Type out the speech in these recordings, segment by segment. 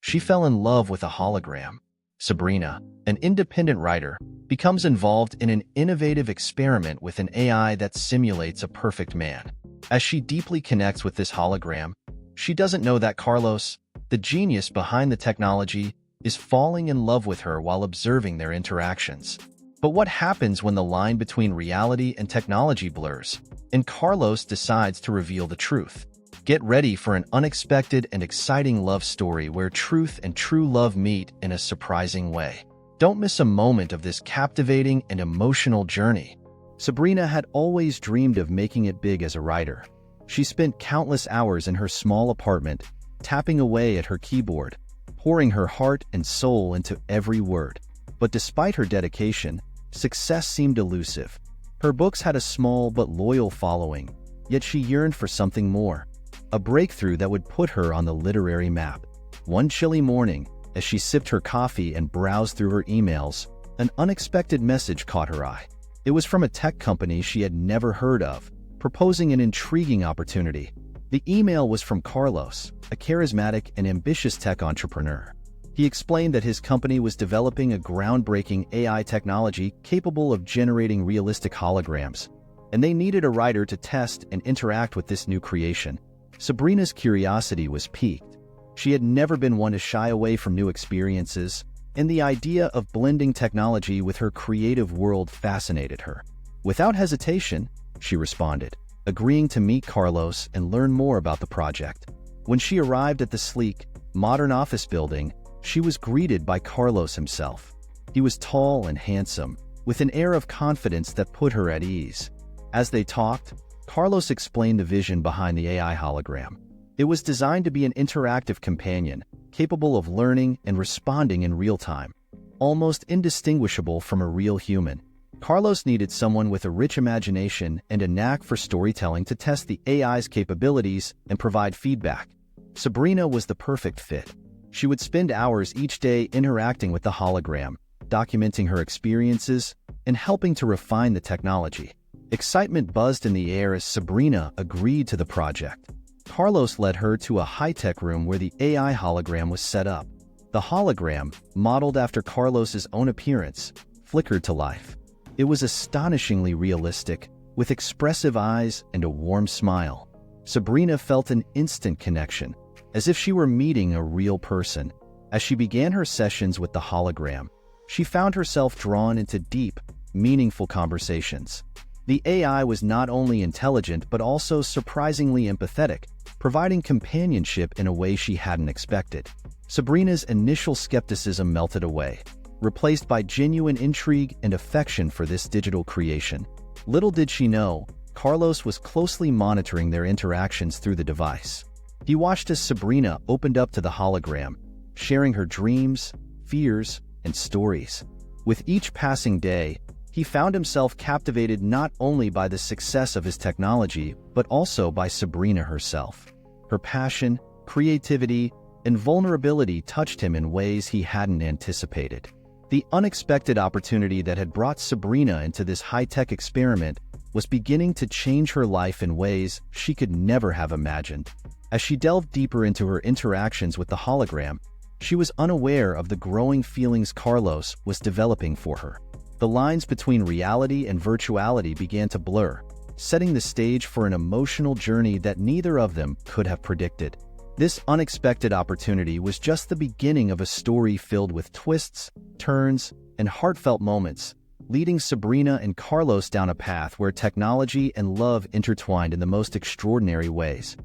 she fell in love with a hologram. Sabrina, an independent writer, becomes involved in an innovative experiment with an AI that simulates a perfect man. As she deeply connects with this hologram, she doesn't know that Carlos, the genius behind the technology, is falling in love with her while observing their interactions. But what happens when the line between reality and technology blurs, and Carlos decides to reveal the truth? Get ready for an unexpected and exciting love story where truth and true love meet in a surprising way. Don't miss a moment of this captivating and emotional journey. Sabrina had always dreamed of making it big as a writer. She spent countless hours in her small apartment, tapping away at her keyboard, pouring her heart and soul into every word. But despite her dedication, success seemed elusive. Her books had a small but loyal following, yet she yearned for something more. A breakthrough that would put her on the literary map. One chilly morning, as she sipped her coffee and browsed through her emails, an unexpected message caught her eye. It was from a tech company she had never heard of, proposing an intriguing opportunity. The email was from Carlos, a charismatic and ambitious tech entrepreneur. He explained that his company was developing a groundbreaking AI technology capable of generating realistic holograms, and they needed a writer to test and interact with this new creation. Sabrina's curiosity was piqued. She had never been one to shy away from new experiences, and the idea of blending technology with her creative world fascinated her. Without hesitation, she responded, agreeing to meet Carlos and learn more about the project. When she arrived at the sleek, modern office building, she was greeted by Carlos himself. He was tall and handsome, with an air of confidence that put her at ease. As they talked, Carlos explained the vision behind the AI hologram. It was designed to be an interactive companion, capable of learning and responding in real time, almost indistinguishable from a real human. Carlos needed someone with a rich imagination and a knack for storytelling to test the AI's capabilities and provide feedback. Sabrina was the perfect fit. She would spend hours each day interacting with the hologram, documenting her experiences, and helping to refine the technology. Excitement buzzed in the air as Sabrina agreed to the project. Carlos led her to a high-tech room where the AI hologram was set up. The hologram, modeled after Carlos's own appearance, flickered to life. It was astonishingly realistic, with expressive eyes and a warm smile. Sabrina felt an instant connection, as if she were meeting a real person. As she began her sessions with the hologram, she found herself drawn into deep, meaningful conversations. The AI was not only intelligent but also surprisingly empathetic, providing companionship in a way she hadn't expected. Sabrina's initial skepticism melted away, replaced by genuine intrigue and affection for this digital creation. Little did she know, Carlos was closely monitoring their interactions through the device. He watched as Sabrina opened up to the hologram, sharing her dreams, fears, and stories. With each passing day, he found himself captivated not only by the success of his technology, but also by Sabrina herself. Her passion, creativity, and vulnerability touched him in ways he hadn't anticipated. The unexpected opportunity that had brought Sabrina into this high-tech experiment was beginning to change her life in ways she could never have imagined. As she delved deeper into her interactions with the hologram, she was unaware of the growing feelings Carlos was developing for her. The lines between reality and virtuality began to blur, setting the stage for an emotional journey that neither of them could have predicted. This unexpected opportunity was just the beginning of a story filled with twists, turns, and heartfelt moments, leading Sabrina and Carlos down a path where technology and love intertwined in the most extraordinary ways.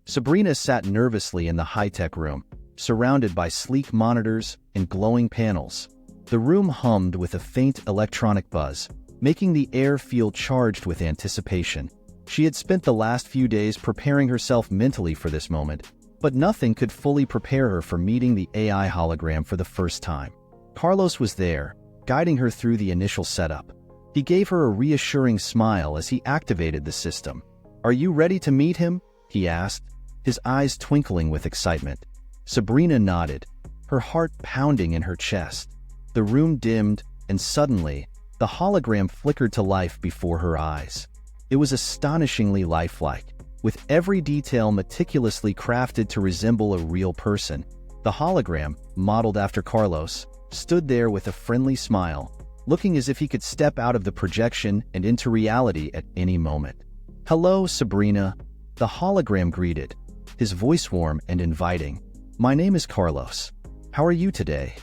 Sabrina sat nervously in the high-tech room, surrounded by sleek monitors and glowing panels. The room hummed with a faint electronic buzz, making the air feel charged with anticipation. She had spent the last few days preparing herself mentally for this moment, but nothing could fully prepare her for meeting the AI hologram for the first time. Carlos was there, guiding her through the initial setup. He gave her a reassuring smile as he activated the system. "Are you ready to meet him?" he asked, his eyes twinkling with excitement. Sabrina nodded, her heart pounding in her chest. The room dimmed, and suddenly, the hologram flickered to life before her eyes. It was astonishingly lifelike, with every detail meticulously crafted to resemble a real person. The hologram, modeled after Carlos, stood there with a friendly smile, looking as if he could step out of the projection and into reality at any moment. "Hello, Sabrina," the hologram greeted, his voice warm and inviting. "My name is Carlos. How are you today?"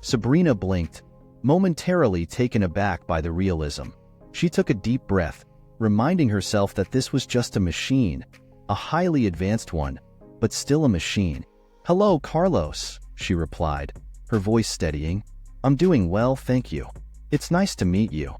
Sabrina blinked, momentarily taken aback by the realism. She took a deep breath, reminding herself that this was just a machine, a highly advanced one, but still a machine. "Hello, Carlos," she replied, her voice steadying. "I'm doing well, thank you. It's nice to meet you."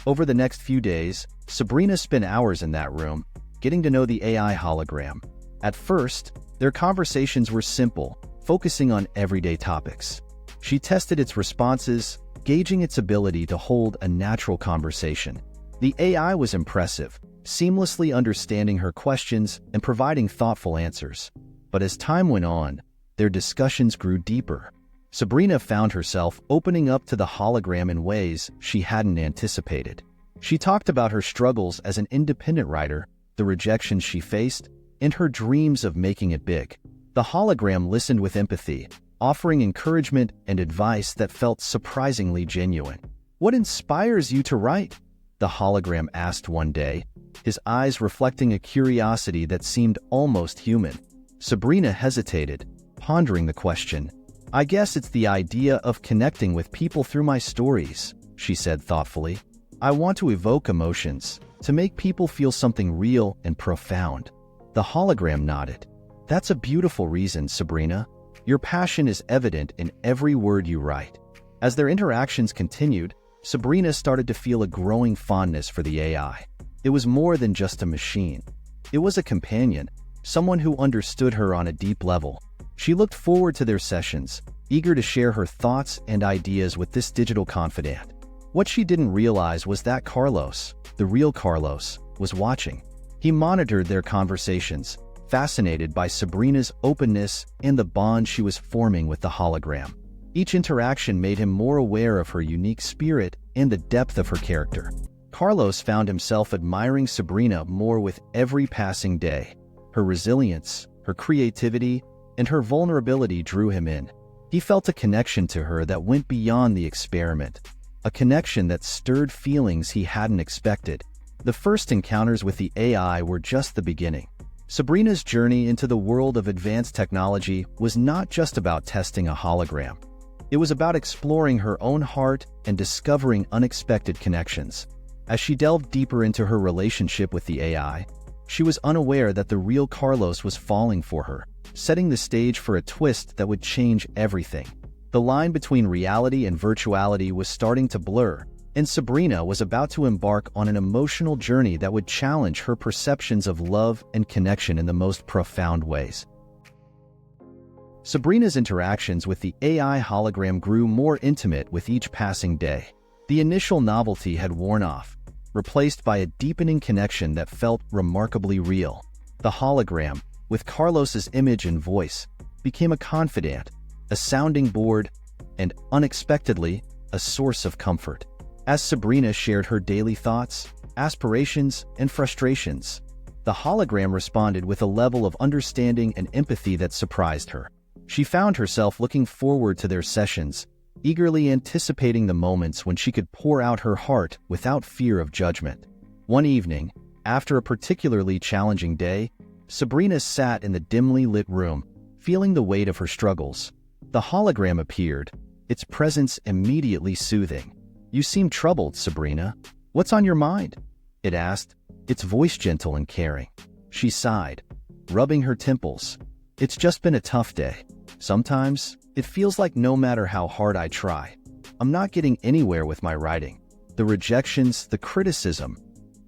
Over the next few days, Sabrina spent hours in that room, getting to know the AI hologram. At first, their conversations were simple, focusing on everyday topics. She tested its responses, gauging its ability to hold a natural conversation. The AI was impressive, seamlessly understanding her questions and providing thoughtful answers. But as time went on, their discussions grew deeper. Sabrina found herself opening up to the hologram in ways she hadn't anticipated. She talked about her struggles as an independent writer, the rejections she faced, and her dreams of making it big. The hologram listened with empathy, offering encouragement and advice that felt surprisingly genuine. "What inspires you to write?" the hologram asked one day, his eyes reflecting a curiosity that seemed almost human. Sabrina hesitated, pondering the question. "I guess it's the idea of connecting with people through my stories," she said thoughtfully. "I want to evoke emotions, to make people feel something real and profound." The hologram nodded. "That's a beautiful reason, Sabrina. Your passion is evident in every word you write." As their interactions continued, Sabrina started to feel a growing fondness for the AI. It was more than just a machine. It was a companion, someone who understood her on a deep level. She looked forward to their sessions, eager to share her thoughts and ideas with this digital confidant. What she didn't realize was that Carlos, the real Carlos, was watching. He monitored their conversations, fascinated by Sabrina's openness and the bond she was forming with the hologram. Each interaction made him more aware of her unique spirit and the depth of her character. Carlos found himself admiring Sabrina more with every passing day. Her resilience, her creativity, and her vulnerability drew him in. He felt a connection to her that went beyond the experiment, a connection that stirred feelings he hadn't expected. The first encounters with the AI were just the beginning. Sabrina's journey into the world of advanced technology was not just about testing a hologram. It was about exploring her own heart and discovering unexpected connections. As she delved deeper into her relationship with the AI, she was unaware that the real Carlos was falling for her, setting the stage for a twist that would change everything. The line between reality and virtuality was starting to blur, and Sabrina was about to embark on an emotional journey that would challenge her perceptions of love and connection in the most profound ways. Sabrina's interactions with the AI hologram grew more intimate with each passing day. The initial novelty had worn off, replaced by a deepening connection that felt remarkably real. The hologram, with Carlos's image and voice, became a confidant, a sounding board, and, unexpectedly, a source of comfort. As Sabrina shared her daily thoughts, aspirations, and frustrations, the hologram responded with a level of understanding and empathy that surprised her. She found herself looking forward to their sessions, eagerly anticipating the moments when she could pour out her heart without fear of judgment. One evening, after a particularly challenging day, Sabrina sat in the dimly lit room, feeling the weight of her struggles. The hologram appeared, its presence immediately soothing. "You seem troubled, Sabrina. What's on your mind?" it asked, its voice gentle and caring. She sighed, rubbing her temples. "It's just been a tough day. Sometimes, it feels like no matter how hard I try, I'm not getting anywhere with my writing. The rejections, the criticism,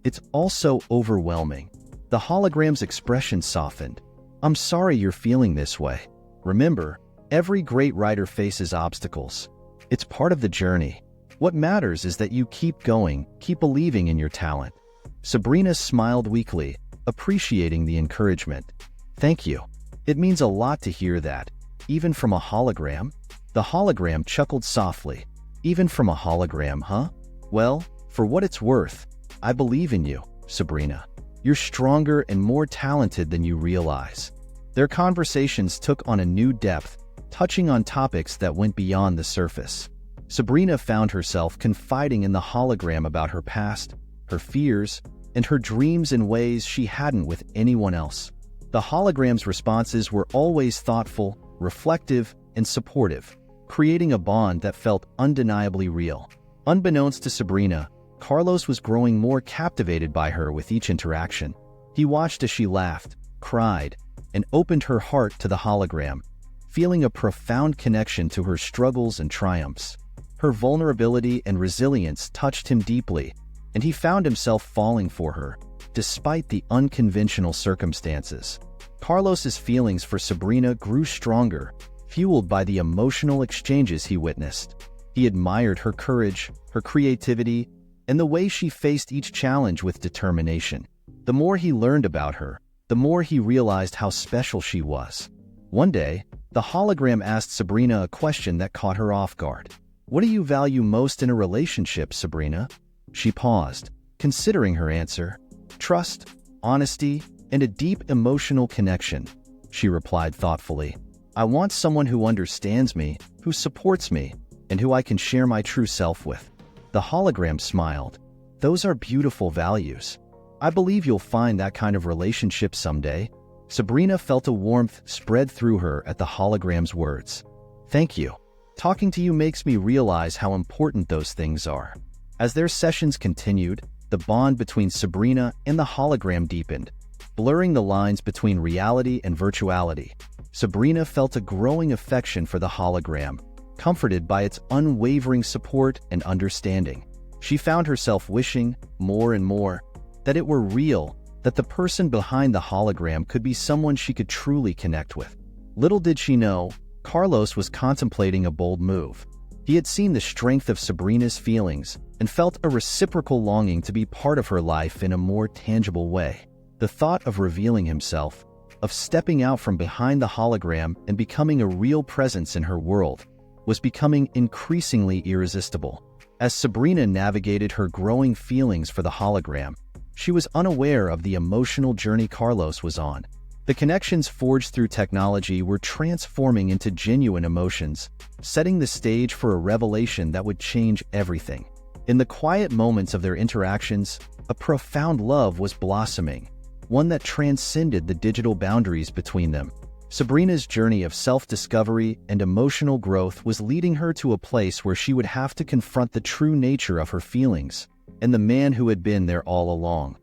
it's all so overwhelming." The hologram's expression softened. "I'm sorry you're feeling this way. Remember, every great writer faces obstacles. It's part of the journey. What matters is that you keep going, keep believing in your talent." Sabrina smiled weakly, appreciating the encouragement. "Thank you. It means a lot to hear that, even from a hologram." The hologram chuckled softly. "Even from a hologram, huh? Well, for what it's worth, I believe in you, Sabrina." You're stronger and more talented than you realize." Their conversations took on a new depth, touching on topics that went beyond the surface. Sabrina found herself confiding in the hologram about her past, her fears, and her dreams in ways she hadn't with anyone else. The hologram's responses were always thoughtful, reflective, and supportive, creating a bond that felt undeniably real. Unbeknownst to Sabrina, Carlos was growing more captivated by her with each interaction. He watched as she laughed, cried, and opened her heart to the hologram, feeling a profound connection to her struggles and triumphs. Her vulnerability and resilience touched him deeply, and he found himself falling for her, despite the unconventional circumstances. Carlos's feelings for Sabrina grew stronger, fueled by the emotional exchanges he witnessed. He admired her courage, her creativity, and the way she faced each challenge with determination. The more he learned about her, the more he realized how special she was. One day, the hologram asked Sabrina a question that caught her off guard. "What do you value most in a relationship, Sabrina?" She paused, considering her answer. "Trust, honesty, and a deep emotional connection," she replied thoughtfully. "I want someone who understands me, who supports me, and who I can share my true self with." The hologram smiled. "Those are beautiful values. I believe you'll find that kind of relationship someday." Sabrina felt a warmth spread through her at the hologram's words. "Thank you. Talking to you makes me realize how important those things are." As their sessions continued, the bond between Sabrina and the hologram deepened, blurring the lines between reality and virtuality. Sabrina felt a growing affection for the hologram, comforted by its unwavering support and understanding. She found herself wishing, more and more, that it were real, that the person behind the hologram could be someone she could truly connect with. Little did she know, Carlos was contemplating a bold move. He had seen the strength of Sabrina's feelings and felt a reciprocal longing to be part of her life in a more tangible way. The thought of revealing himself, of stepping out from behind the hologram and becoming a real presence in her world, was becoming increasingly irresistible. As Sabrina navigated her growing feelings for the hologram, she was unaware of the emotional journey Carlos was on. The connections forged through technology were transforming into genuine emotions, setting the stage for a revelation that would change everything. In the quiet moments of their interactions, a profound love was blossoming, one that transcended the digital boundaries between them. Sabrina's journey of self-discovery and emotional growth was leading her to a place where she would have to confront the true nature of her feelings and the man who had been there all along.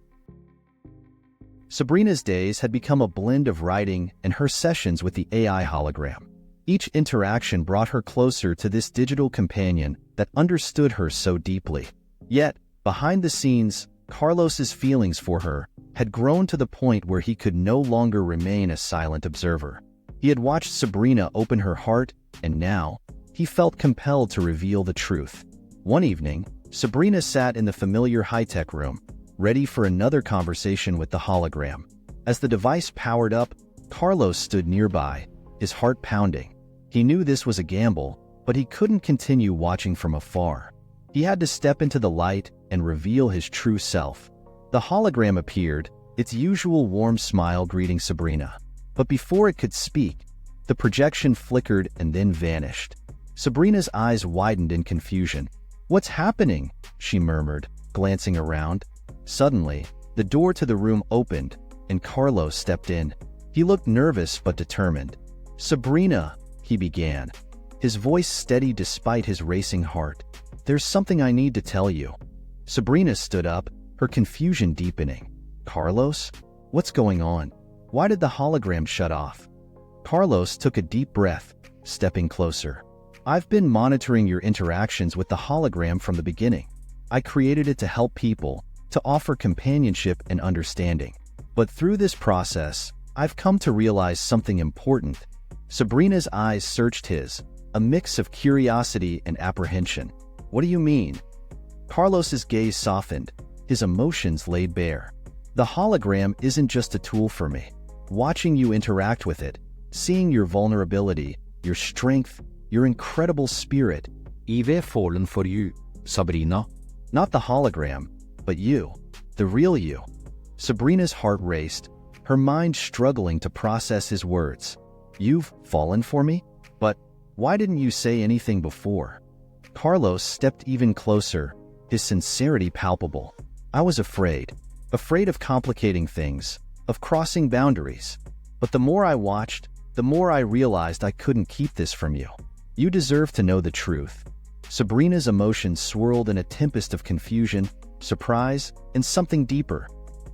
Sabrina's days had become a blend of writing and her sessions with the AI hologram. Each interaction brought her closer to this digital companion that understood her so deeply. Yet, behind the scenes, Carlos's feelings for her had grown to the point where he could no longer remain a silent observer. He had watched Sabrina open her heart, and now, he felt compelled to reveal the truth. One evening, Sabrina sat in the familiar high-tech room, ready for another conversation with the hologram. As the device powered up, Carlos stood nearby, his heart pounding. He knew this was a gamble, but he couldn't continue watching from afar. He had to step into the light and reveal his true self. The hologram appeared, its usual warm smile greeting Sabrina. But before it could speak, the projection flickered and then vanished. Sabrina's eyes widened in confusion. "What's happening?" she murmured, glancing around. Suddenly, the door to the room opened, and Carlos stepped in. He looked nervous but determined. "Sabrina," he began, his voice steady despite his racing heart. "There's something I need to tell you." Sabrina stood up, her confusion deepening. "Carlos? What's going on? Why did the hologram shut off?" Carlos took a deep breath, stepping closer. "I've been monitoring your interactions with the hologram from the beginning. I created it to help people, to offer companionship and understanding. But through this process, I've come to realize something important." Sabrina's eyes searched his, a mix of curiosity and apprehension. "What do you mean?" Carlos's gaze softened, his emotions laid bare. "The hologram isn't just a tool for me. Watching you interact with it, seeing your vulnerability, your strength, your incredible spirit, I've fallen for you, Sabrina. Not the hologram, but you, the real you." Sabrina's heart raced, her mind struggling to process his words. "You've fallen for me? But why didn't you say anything before?" Carlos stepped even closer, his sincerity palpable. "I was afraid of complicating things, of crossing boundaries. But the more I watched, the more I realized I couldn't keep this from you. You deserve to know the truth." Sabrina's emotions swirled in a tempest of confusion, surprise, and something deeper.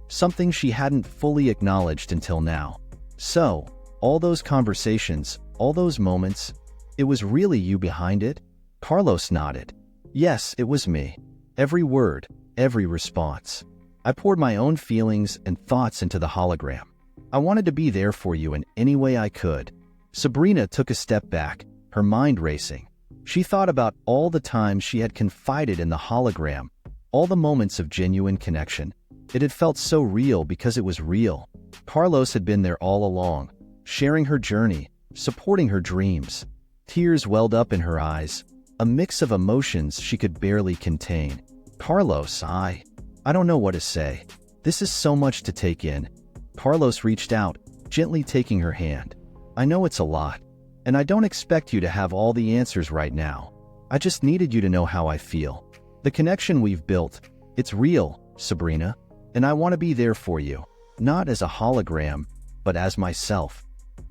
Something she hadn't fully acknowledged until now. "So, all those conversations, all those moments, it was really you behind it?" Carlos nodded. "Yes, it was me. Every word, every response. I poured my own feelings and thoughts into the hologram. I wanted to be there for you in any way I could." Sabrina took a step back, her mind racing. She thought about all the times she had confided in the hologram, all the moments of genuine connection. It had felt so real because it was real. Carlos had been there all along, sharing her journey, supporting her dreams. Tears welled up in her eyes, a mix of emotions she could barely contain. "Carlos, I don't know what to say. This is so much to take in." Carlos reached out, gently taking her hand. "I know it's a lot, and I don't expect you to have all the answers right now. I just needed you to know how I feel. The connection we've built, it's real, Sabrina, and I want to be there for you, not as a hologram, but as myself."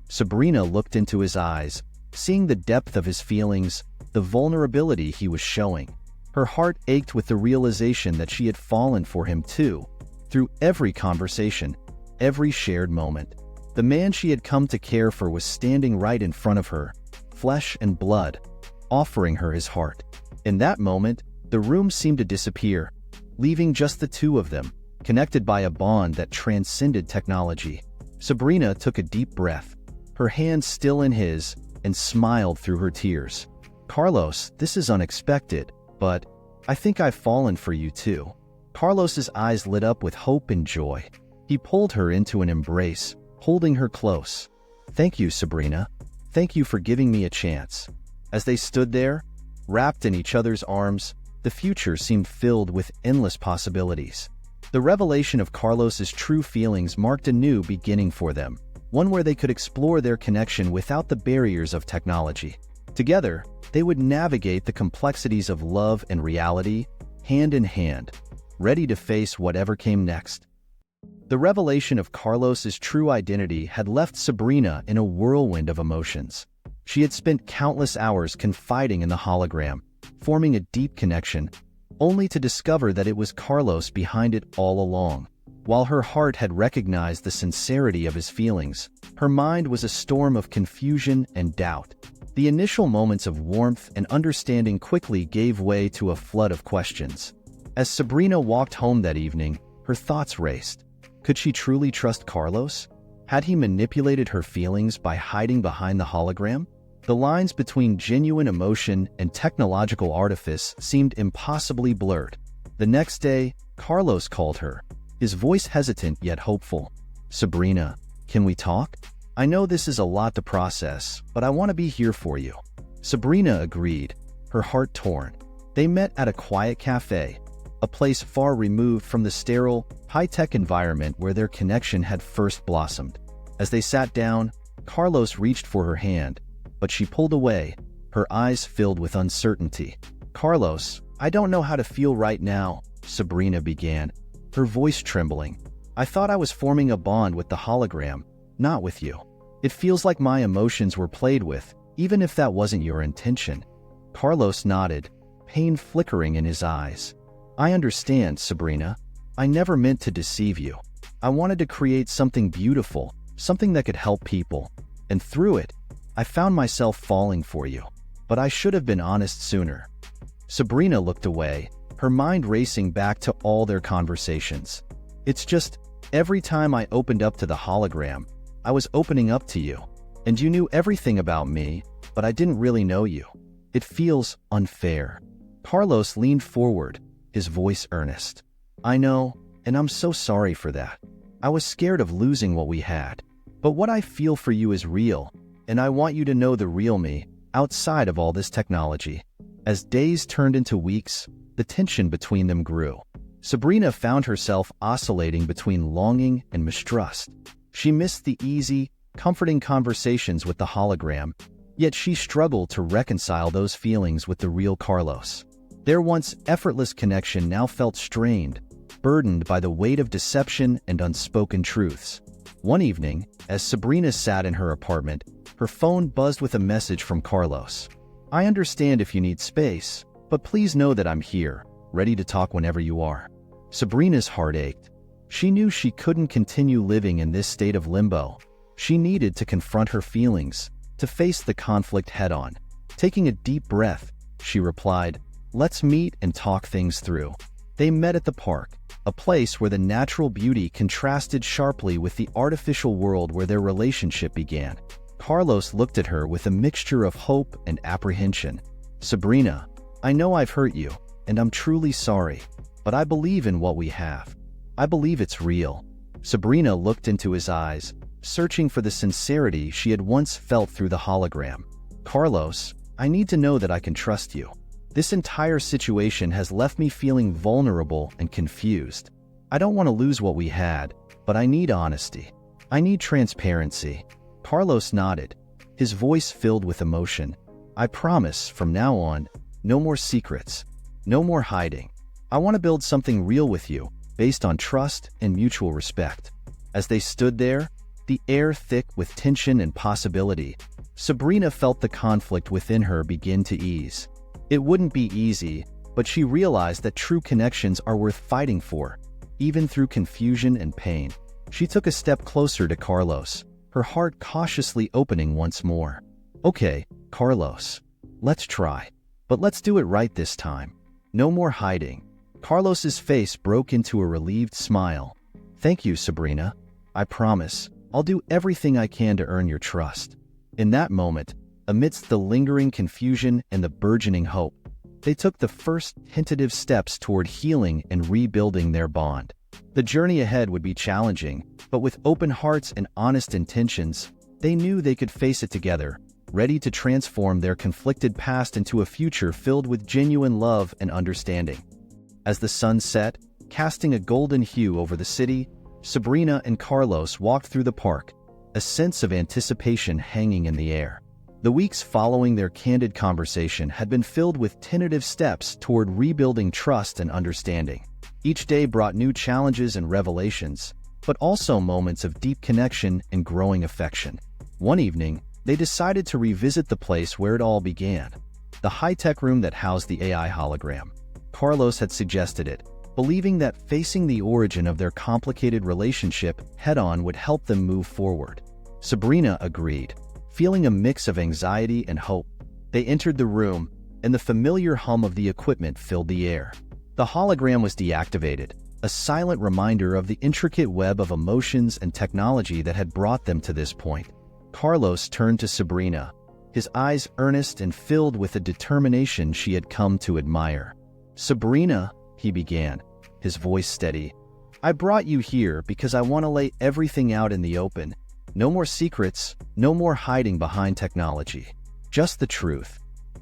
Sabrina looked into his eyes, seeing the depth of his feelings, the vulnerability he was showing. Her heart ached with the realization that she had fallen for him too, through every conversation, every shared moment. The man she had come to care for was standing right in front of her, flesh and blood, offering her his heart. In that moment, the room seemed to disappear, leaving just the two of them, connected by a bond that transcended technology. Sabrina took a deep breath, her hand still in his, and smiled through her tears. "Carlos, this is unexpected, but I think I've fallen for you too." Carlos's eyes lit up with hope and joy. He pulled her into an embrace, holding her close. "Thank you, Sabrina. Thank you for giving me a chance." As they stood there, wrapped in each other's arms, the future seemed filled with endless possibilities. The revelation of Carlos's true feelings marked a new beginning for them, one where they could explore their connection without the barriers of technology. Together, they would navigate the complexities of love and reality, hand in hand, ready to face whatever came next. The revelation of Carlos's true identity had left Sabrina in a whirlwind of emotions. She had spent countless hours confiding in the hologram, forming a deep connection, only to discover that it was Carlos behind it all along. While her heart had recognized the sincerity of his feelings, her mind was a storm of confusion and doubt. The initial moments of warmth and understanding quickly gave way to a flood of questions. As Sabrina walked home that evening, her thoughts raced. Could she truly trust Carlos? Had he manipulated her feelings by hiding behind the hologram? The lines between genuine emotion and technological artifice seemed impossibly blurred. The next day, Carlos called her, his voice hesitant yet hopeful. "Sabrina, can we talk? I know this is a lot to process, but I want to be here for you." Sabrina agreed, her heart torn. They met at a quiet cafe, a place far removed from the sterile, high-tech environment where their connection had first blossomed. As they sat down, Carlos reached for her hand, but she pulled away, her eyes filled with uncertainty. "Carlos, I don't know how to feel right now," Sabrina began, her voice trembling. "I thought I was forming a bond with the hologram, not with you. It feels like my emotions were played with, even if that wasn't your intention." Carlos nodded, pain flickering in his eyes. "I understand, Sabrina. I never meant to deceive you. I wanted to create something beautiful, something that could help people. And through it, I found myself falling for you. But I should have been honest sooner." Sabrina looked away, her mind racing back to all their conversations. "It's just, every time I opened up to the hologram, I was opening up to you. And you knew everything about me, but I didn't really know you. It feels unfair." Carlos leaned forward, his voice earnest. "I know, and I'm so sorry for that. I was scared of losing what we had. But what I feel for you is real, and I want you to know the real me, outside of all this technology." As days turned into weeks, the tension between them grew. Sabrina found herself oscillating between longing and mistrust. She missed the easy, comforting conversations with the hologram, yet she struggled to reconcile those feelings with the real Carlos. Their once effortless connection now felt strained, burdened by the weight of deception and unspoken truths. One evening, as Sabrina sat in her apartment, her phone buzzed with a message from Carlos. "I understand if you need space, but please know that I'm here, ready to talk whenever you are." Sabrina's heart ached. She knew she couldn't continue living in this state of limbo. She needed to confront her feelings, to face the conflict head-on. Taking a deep breath, she replied, "Let's meet and talk things through." They met at the park, a place where the natural beauty contrasted sharply with the artificial world where their relationship began. Carlos looked at her with a mixture of hope and apprehension. "Sabrina, I know I've hurt you, and I'm truly sorry, but I believe in what we have. I believe it's real." Sabrina looked into his eyes, searching for the sincerity she had once felt through the hologram. "Carlos, I need to know that I can trust you. This entire situation has left me feeling vulnerable and confused. I don't want to lose what we had, but I need honesty. I need transparency." Carlos nodded, his voice filled with emotion. "I promise, from now on, no more secrets, no more hiding. I want to build something real with you, based on trust and mutual respect." As they stood there, the air thick with tension and possibility, Sabrina felt the conflict within her begin to ease. It wouldn't be easy, but she realized that true connections are worth fighting for, even through confusion and pain. She took a step closer to Carlos, her heart cautiously opening once more. "Okay, Carlos, let's try. But let's do it right this time. No more hiding." Carlos's face broke into a relieved smile. "Thank you, Sabrina. I promise, I'll do everything I can to earn your trust." In that moment, amidst the lingering confusion and the burgeoning hope, they took the first tentative steps toward healing and rebuilding their bond. The journey ahead would be challenging, but with open hearts and honest intentions, they knew they could face it together, ready to transform their conflicted past into a future filled with genuine love and understanding. As the sun set, casting a golden hue over the city, Sabrina and Carlos walked through the park, a sense of anticipation hanging in the air. The weeks following their candid conversation had been filled with tentative steps toward rebuilding trust and understanding. Each day brought new challenges and revelations, but also moments of deep connection and growing affection. One evening, they decided to revisit the place where it all began, the high-tech room that housed the AI hologram. Carlos had suggested it, believing that facing the origin of their complicated relationship head-on would help them move forward. Sabrina agreed, feeling a mix of anxiety and hope. They entered the room, and the familiar hum of the equipment filled the air. The hologram was deactivated, a silent reminder of the intricate web of emotions and technology that had brought them to this point. Carlos turned to Sabrina, his eyes earnest and filled with a determination she had come to admire. "Sabrina," he began, his voice steady, "I brought you here because I want to lay everything out in the open. No more secrets, no more hiding behind technology. Just the truth."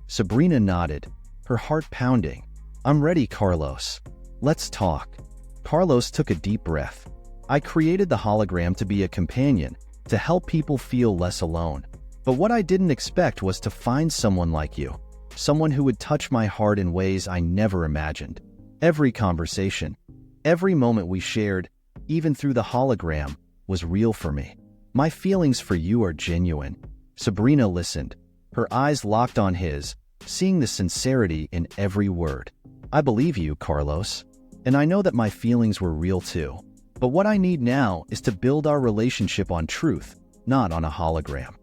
Sabrina nodded, her heart pounding. "I'm ready, Carlos. Let's talk." Carlos took a deep breath. "I created the hologram to be a companion, to help people feel less alone. But what I didn't expect was to find someone like you, someone who would touch my heart in ways I never imagined. Every conversation, every moment we shared, even through the hologram, was real for me. My feelings for you are genuine." Sabrina listened, her eyes locked on his, seeing the sincerity in every word. "I believe you, Carlos, and I know that my feelings were real too. But what I need now is to build our relationship on truth, not on a hologram."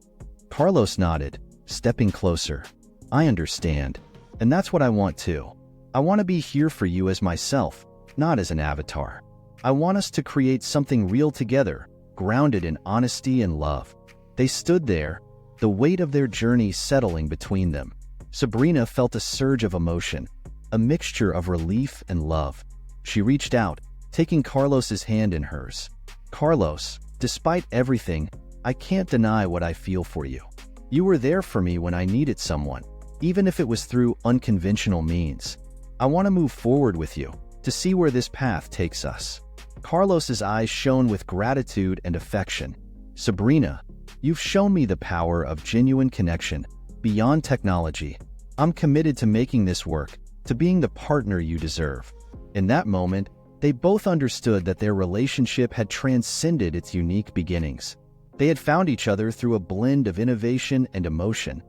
Carlos nodded, stepping closer. "I understand, and that's what I want too. I want to be here for you as myself, not as an avatar. I want us to create something real together, grounded in honesty and love." They stood there, the weight of their journey settling between them. Sabrina felt a surge of emotion, a mixture of relief and love. She reached out, taking Carlos's hand in hers. "Carlos, despite everything, I can't deny what I feel for you. You were there for me when I needed someone, even if it was through unconventional means. I want to move forward with you, to see where this path takes us." Carlos's eyes shone with gratitude and affection. "Sabrina, you've shown me the power of genuine connection beyond technology. I'm committed to making this work, to being the partner you deserve." In that moment, they both understood that their relationship had transcended its unique beginnings. They had found each other through a blend of innovation and emotion,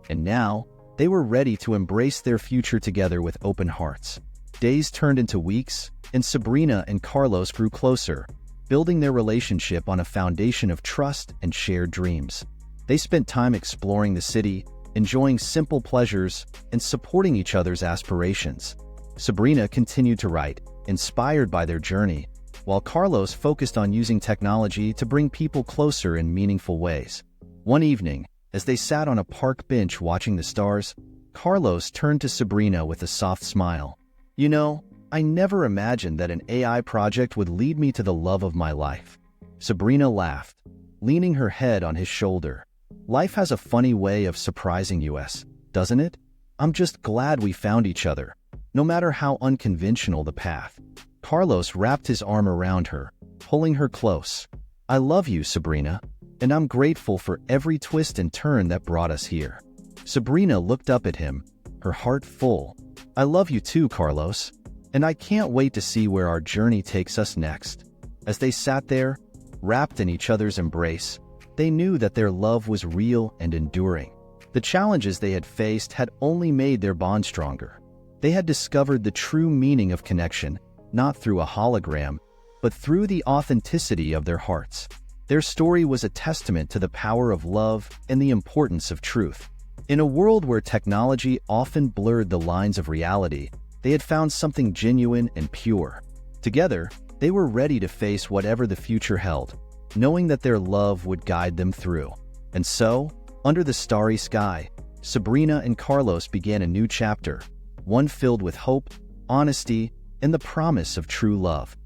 and now they were ready to embrace their future together with open hearts. Days turned into weeks, and Sabrina and Carlos grew closer, building their relationship on a foundation of trust and shared dreams. They spent time exploring the city, enjoying simple pleasures, and supporting each other's aspirations. Sabrina continued to write, inspired by their journey, while Carlos focused on using technology to bring people closer in meaningful ways. One evening, as they sat on a park bench watching the stars, Carlos turned to Sabrina with a soft smile. "You know, I never imagined that an AI project would lead me to the love of my life." Sabrina laughed, leaning her head on his shoulder. "Life has a funny way of surprising us, doesn't it? I'm just glad we found each other, no matter how unconventional the path." Carlos wrapped his arm around her, pulling her close. "I love you, Sabrina, and I'm grateful for every twist and turn that brought us here." Sabrina looked up at him, her heart full. "I love you too, Carlos, and I can't wait to see where our journey takes us next." As they sat there, wrapped in each other's embrace, they knew that their love was real and enduring. The challenges they had faced had only made their bond stronger. They had discovered the true meaning of connection, not through a hologram, but through the authenticity of their hearts. Their story was a testament to the power of love and the importance of truth. In a world where technology often blurred the lines of reality, they had found something genuine and pure. Together, they were ready to face whatever the future held, knowing that their love would guide them through. And so, under the starry sky, Sabrina and Carlos began a new chapter, one filled with hope, honesty, and the promise of true love.